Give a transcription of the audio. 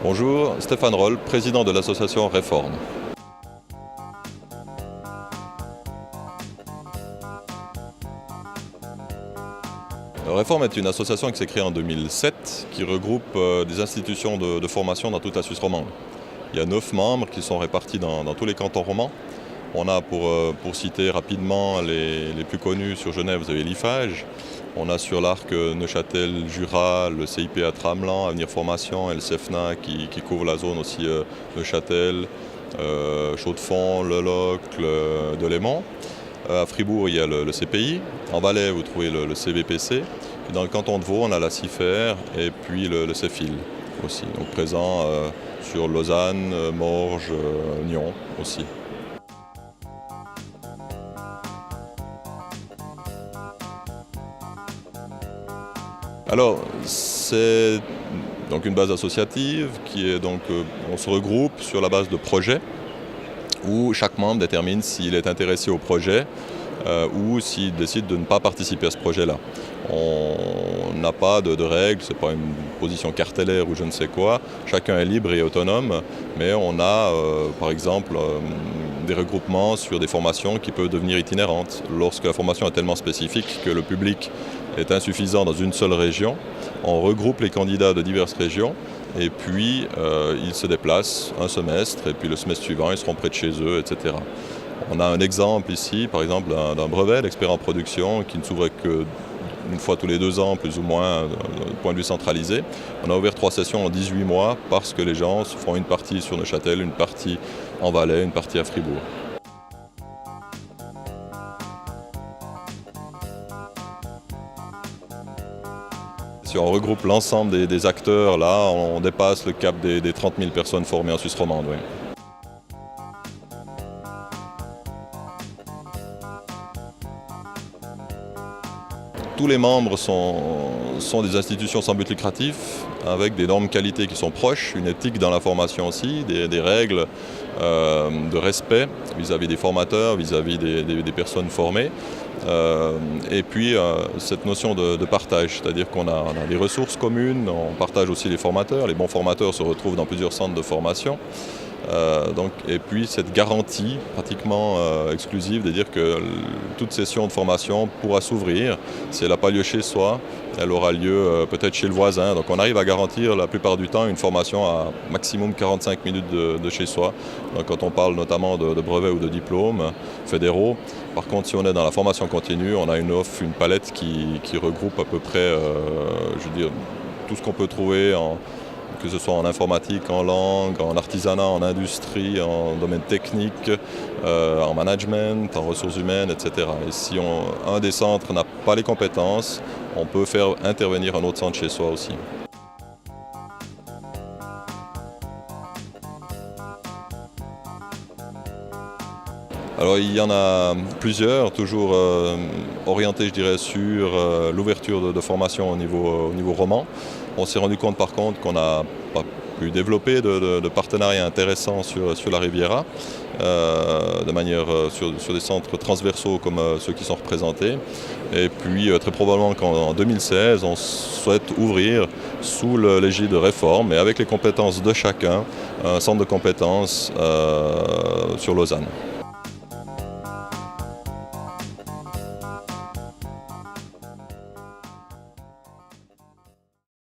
Bonjour, Stéphane Roll, président de l'association Réforme. Réforme est une association qui s'est créée en 2007 qui regroupe des institutions de formation dans toute la Suisse romande. Il y a 9 membres qui sont répartis dans tous les cantons romans. On a, pour citer rapidement les plus connus sur Genève, vous avez l'IFAGE. On a sur l'Arc Neuchâtel, Jura, le CIPA Tramelan, Avenir Formation et le CEFNA qui couvre la zone aussi Neuchâtel, Chaux-de-Fonds, Le Locle, Delémont. À Fribourg, il y a le CPI. En Valais, vous trouvez le CVPC. Et dans le canton de Vaud, on a la CIFER et puis le CEFIL aussi. Donc présent sur Lausanne, Morges, Nyon aussi. Alors, c'est donc une base associative qui est donc, on se regroupe sur la base de projets où chaque membre détermine s'il est intéressé au projet ou s'il décide de ne pas participer à ce projet-là. On n'a pas de règles, ce n'est pas une position cartellaire ou je ne sais quoi. Chacun est libre et autonome, mais on a par exemple des regroupements sur des formations qui peuvent devenir itinérantes. Lorsque la formation est tellement spécifique que le public est insuffisant dans une seule région, on regroupe les candidats de diverses régions et puis ils se déplacent un semestre et puis le semestre suivant ils seront près de chez eux, etc. On a un exemple ici, par exemple, d'un brevet d'expert en production qui ne s'ouvrait qu'une fois tous les 2 ans, plus ou moins, du point de vue centralisé. On a ouvert 3 sessions en 18 mois parce que les gens se font une partie sur Neuchâtel, une partie en Valais, une partie à Fribourg. Si on regroupe l'ensemble des acteurs, là, on dépasse le cap des 30 000 personnes formées en Suisse romande. Oui. Tous les membres sont des institutions sans but lucratif, avec des normes qualité qui sont proches, une éthique dans la formation aussi, des règles de respect vis-à-vis des formateurs, vis-à-vis des personnes formées. Et puis cette notion de partage, c'est-à-dire qu'on a des ressources communes, on partage aussi les formateurs, les bons formateurs se retrouvent dans plusieurs centres de formation. Et puis cette garantie pratiquement exclusive de dire que toute session de formation pourra s'ouvrir. Si elle n'a pas lieu chez soi, elle aura lieu peut-être chez le voisin. Donc on arrive à garantir la plupart du temps une formation à maximum 45 minutes de chez soi. Donc quand on parle notamment de brevets ou de diplômes fédéraux. Par contre, si on est dans la formation continue, on a une offre, une palette qui regroupe à peu près tout ce qu'on peut trouver que ce soit en informatique, en langue, en artisanat, en industrie, en domaine technique, en management, en ressources humaines, etc. Et si un des centres n'a pas les compétences, on peut faire intervenir un autre centre chez soi aussi. Alors il y en a plusieurs, toujours orientés je dirais sur l'ouverture de formation au niveau roman. On s'est rendu compte par contre qu'on n'a pas pu développer de partenariats intéressants sur la Riviera, de manière sur des centres transversaux comme ceux qui sont représentés. Et puis très probablement qu'en 2016, on souhaite ouvrir sous l'égide de Réforme et avec les compétences de chacun, un centre de compétences sur Lausanne.